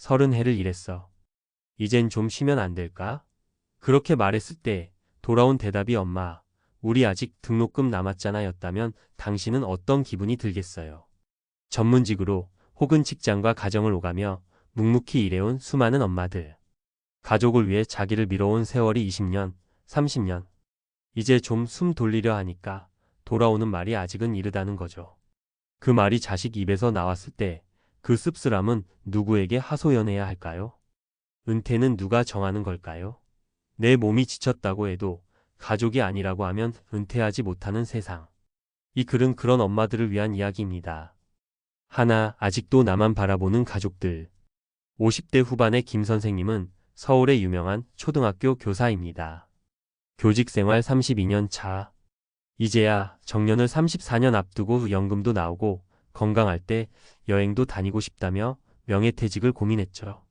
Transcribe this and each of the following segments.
30해를 일했어. 이젠 좀 쉬면 안 될까? 그렇게 말했을 때 돌아온 대답이 엄마, 우리 아직 등록금 남았잖아 였다면 당신은 어떤 기분이 들겠어요? 전문직으로 혹은 직장과 가정을 오가며 묵묵히 일해온 수많은 엄마들. 가족을 위해 자기를 미뤄온 세월이 20년, 30년. 이제 좀 숨 돌리려 하니까 돌아오는 말이 아직은 이르다는 거죠. 그 말이 자식 입에서 나왔을 때 그 씁쓸함은 누구에게 하소연해야 할까요? 은퇴는 누가 정하는 걸까요? 내 몸이 지쳤다고 해도 가족이 아니라고 하면 은퇴하지 못하는 세상. 이 글은 그런 엄마들을 위한 이야기입니다. 하나, 아직도 나만 바라보는 가족들. 50대 후반의 김 선생님은 서울의 유명한 초등학교 교사입니다. 교직 생활 32년 차. 이제야 정년을 34년 앞두고 연금도 나오고 건강할 때 여행도 다니고 싶다며 명예퇴직을 고민했죠.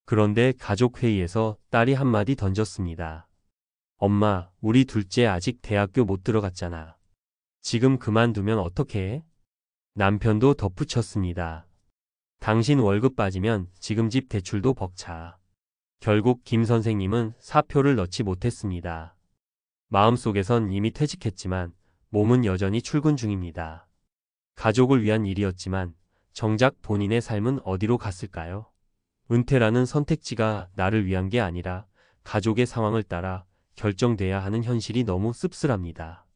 그런데 가족회의에서 딸이 한마디 던졌습니다. 엄마, 우리 둘째 아직 대학교 못 들어갔잖아. 지금 그만두면 어떻게 해? 남편도 덧붙였습니다. 당신 월급 빠지면 지금 집 대출도 벅차. 결국 김 선생님은 사표를 넣지 못했습니다. 마음속에선 이미 퇴직했지만 몸은 여전히 출근 중입니다. 가족을 위한 일이었지만 정작 본인의 삶은 어디로 갔을까요? 은퇴라는 선택지가 나를 위한 게 아니라 가족의 상황을 따라 결정돼야 하는 현실이 너무 씁쓸합니다.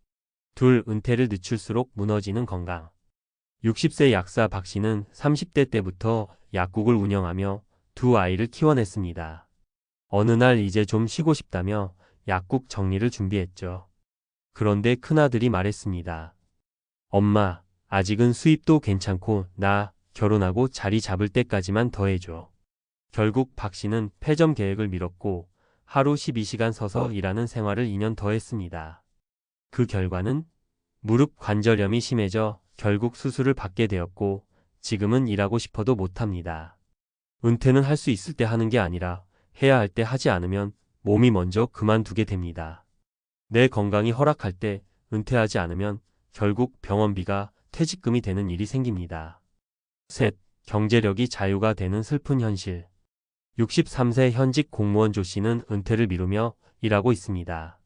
둘, 은퇴를 늦출수록 무너지는 건강. 60세 약사 박 씨는 30대 때부터 약국을 운영하며 두 아이를 키워냈습니다. 어느 날 이제 좀 쉬고 싶다며 약국 정리를 준비했죠. 그런데 큰아들이 말했습니다. 엄마, 아직은 수입도 괜찮고 나 결혼하고 자리 잡을 때까지만 더 해줘. 결국 박 씨는 폐점 계획을 미뤘고 하루 12시간 서서 일하는 생활을 2년 더 했습니다. 그 결과는 무릎 관절염이 심해져 결국 수술을 받게 되었고 지금은 일하고 싶어도 못합니다. 은퇴는 할 수 있을 때 하는 게 아니라 해야 할 때 하지 않으면 몸이 먼저 그만두게 됩니다. 내 건강이 허락할 때 은퇴하지 않으면 결국 병원비가 퇴직금이 되는 일이 생깁니다. 셋, 경제력이 자유가 되는 슬픈 현실. 63세 현직 공무원 조 씨는 은퇴를 미루며 일하고 있습니다.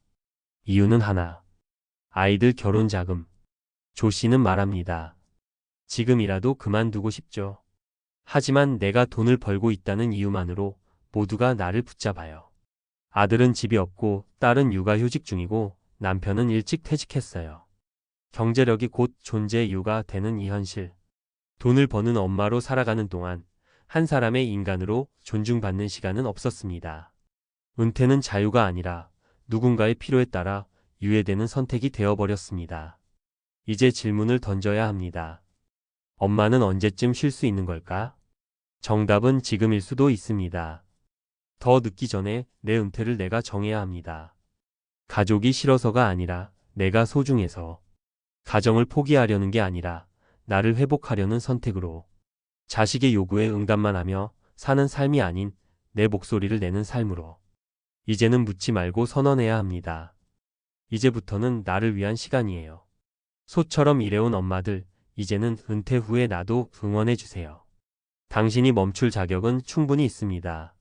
이유는 하나. 아이들 결혼 자금. 조 씨는 말합니다. 지금이라도 그만두고 싶죠. 하지만 내가 돈을 벌고 있다는 이유만으로 모두가 나를 붙잡아요. 아들은 집이 없고 딸은 육아휴직 중이고 남편은 일찍 퇴직했어요. 경제력이 곧 존재의 이유가 되는 이 현실. 돈을 버는 엄마로 살아가는 동안 한 사람의 인간으로 존중받는 시간은 없었습니다. 은퇴는 자유가 아니라 누군가의 필요에 따라 유예되는 선택이 되어버렸습니다. 이제 질문을 던져야 합니다. 엄마는 언제쯤 쉴 수 있는 걸까? 정답은 지금일 수도 있습니다. 더 늦기 전에 내 은퇴를 내가 정해야 합니다. 가족이 싫어서가 아니라 내가 소중해서. 가정을 포기하려는 게 아니라 나를 회복하려는 선택으로. 자식의 요구에 응답만 하며 사는 삶이 아닌 내 목소리를 내는 삶으로. 이제는 묻지 말고 선언해야 합니다. 이제부터는 나를 위한 시간이에요. 소처럼 일해온 엄마들, 이제는 은퇴 후에 나도 응원해주세요. 당신이 멈출 자격은 충분히 있습니다.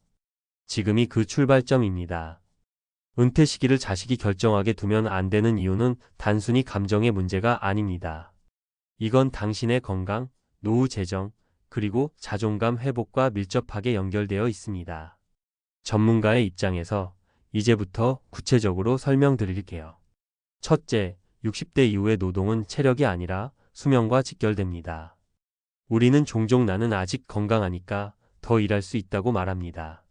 지금이 그 출발점입니다. 은퇴 시기를 자식이 결정하게 두면 안 되는 이유는 단순히 감정의 문제가 아닙니다. 이건 당신의 건강, 노후 재정, 그리고 자존감 회복과 밀접하게 연결되어 있습니다. 전문가의 입장에서 이제부터 구체적으로 설명드릴게요. 첫째, 60대 이후의 노동은 체력이 아니라 수명과 직결됩니다. 우리는 종종 나는 아직 건강하니까 더 일할 수 있다고 말합니다.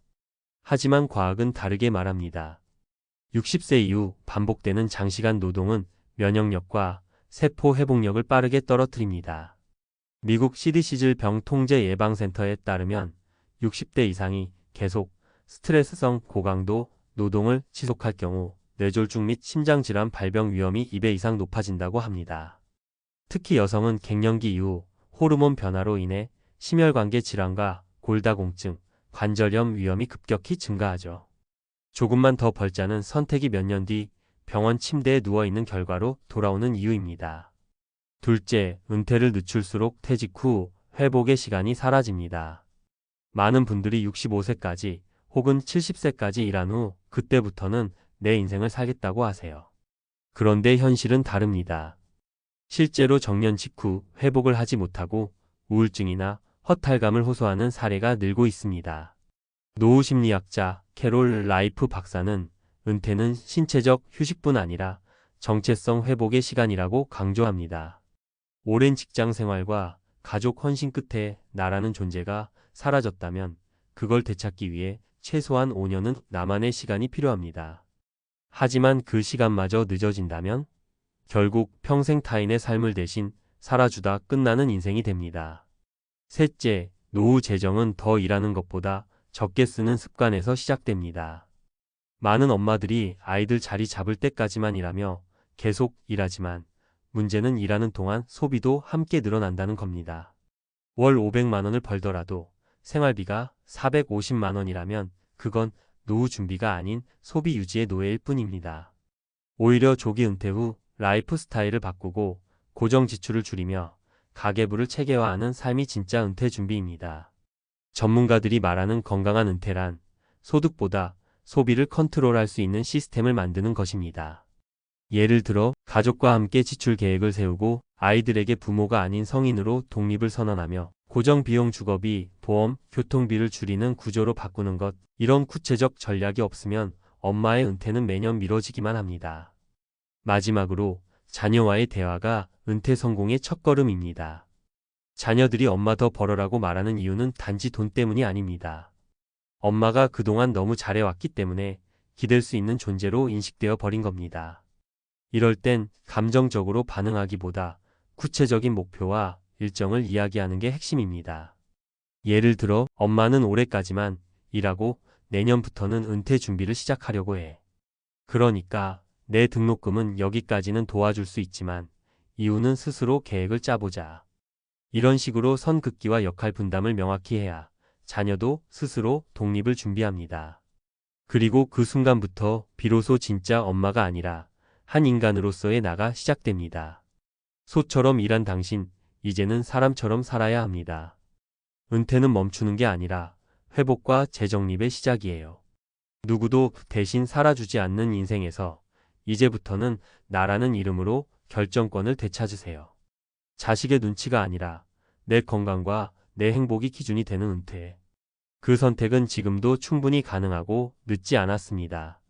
하지만 과학은 다르게 말합니다. 60세 이후 반복되는 장시간 노동은 면역력과 세포 회복력을 빠르게 떨어뜨립니다. 미국 CDC 질병통제예방센터에 따르면 60대 이상이 계속 스트레스성 고강도 노동을 지속할 경우 뇌졸중 및 심장질환 발병 위험이 2배 이상 높아진다고 합니다. 특히 여성은 갱년기 이후 호르몬 변화로 인해 심혈관계 질환과 골다공증, 관절염 위험이 급격히 증가하죠. 조금만 더 벌자는 선택이 몇 년 뒤 병원 침대에 누워있는 결과로 돌아오는 이유입니다. 둘째, 은퇴를 늦출수록 퇴직 후 회복의 시간이 사라집니다. 많은 분들이 65세까지 혹은 70세까지 일한 후 그때부터는 내 인생을 살겠다고 하세요. 그런데 현실은 다릅니다. 실제로 정년 직후 회복을 하지 못하고 우울증이나 허탈감을 호소하는 사례가 늘고 있습니다. 노후 심리학자 캐롤 라이프 박사는 은퇴는 신체적 휴식뿐 아니라 정체성 회복의 시간이라고 강조합니다. 오랜 직장 생활과 가족 헌신 끝에 나라는 존재가 사라졌다면 그걸 되찾기 위해 최소한 5년은 나만의 시간이 필요합니다. 하지만 그 시간마저 늦어진다면 결국 평생 타인의 삶을 대신 살아주다 끝나는 인생이 됩니다. 셋째, 노후 재정은 더 일하는 것보다 적게 쓰는 습관에서 시작됩니다. 많은 엄마들이 아이들 자리 잡을 때까지만 일하며 계속 일하지만 문제는 일하는 동안 소비도 함께 늘어난다는 겁니다. 월 500만 원을 벌더라도 생활비가 450만 원이라면 그건 노후 준비가 아닌 소비 유지의 노예일 뿐입니다. 오히려 조기 은퇴 후 라이프 스타일을 바꾸고 고정 지출을 줄이며 가계부를 체계화하는 삶이 진짜 은퇴 준비입니다. 전문가들이 말하는 건강한 은퇴란 소득보다 소비를 컨트롤할 수 있는 시스템을 만드는 것입니다. 예를 들어 가족과 함께 지출 계획을 세우고 아이들에게 부모가 아닌 성인으로 독립을 선언하며 고정 비용 주거비, 보험, 교통비를 줄이는 구조로 바꾸는 것. 이런 구체적 전략이 없으면 엄마의 은퇴는 매년 미뤄지기만 합니다. 마지막으로 자녀와의 대화가 은퇴 성공의 첫걸음입니다. 자녀들이 엄마 더 벌어라고 말하는 이유는 단지 돈 때문이 아닙니다. 엄마가 그동안 너무 잘해왔기 때문에 기댈 수 있는 존재로 인식되어 버린 겁니다. 이럴 땐 감정적으로 반응하기보다 구체적인 목표와 일정을 이야기하는 게 핵심입니다. 예를 들어 엄마는 올해까지만 일하고 내년부터는 은퇴 준비를 시작하려고 해. 그러니까 내 등록금은 여기까지는 도와줄 수 있지만 이후는 스스로 계획을 짜보자. 이런 식으로 선 긋기와 역할 분담을 명확히 해야 자녀도 스스로 독립을 준비합니다. 그리고 그 순간부터 비로소 진짜 엄마가 아니라 한 인간으로서의 나가 시작됩니다. 소처럼 일한 당신, 이제는 사람처럼 살아야 합니다. 은퇴는 멈추는 게 아니라 회복과 재정립의 시작이에요. 누구도 대신 살아주지 않는 인생에서 이제부터는 나라는 이름으로 결정권을 되찾으세요. 자식의 눈치가 아니라 내 건강과 내 행복이 기준이 되는 은퇴. 그 선택은 지금도 충분히 가능하고 늦지 않았습니다.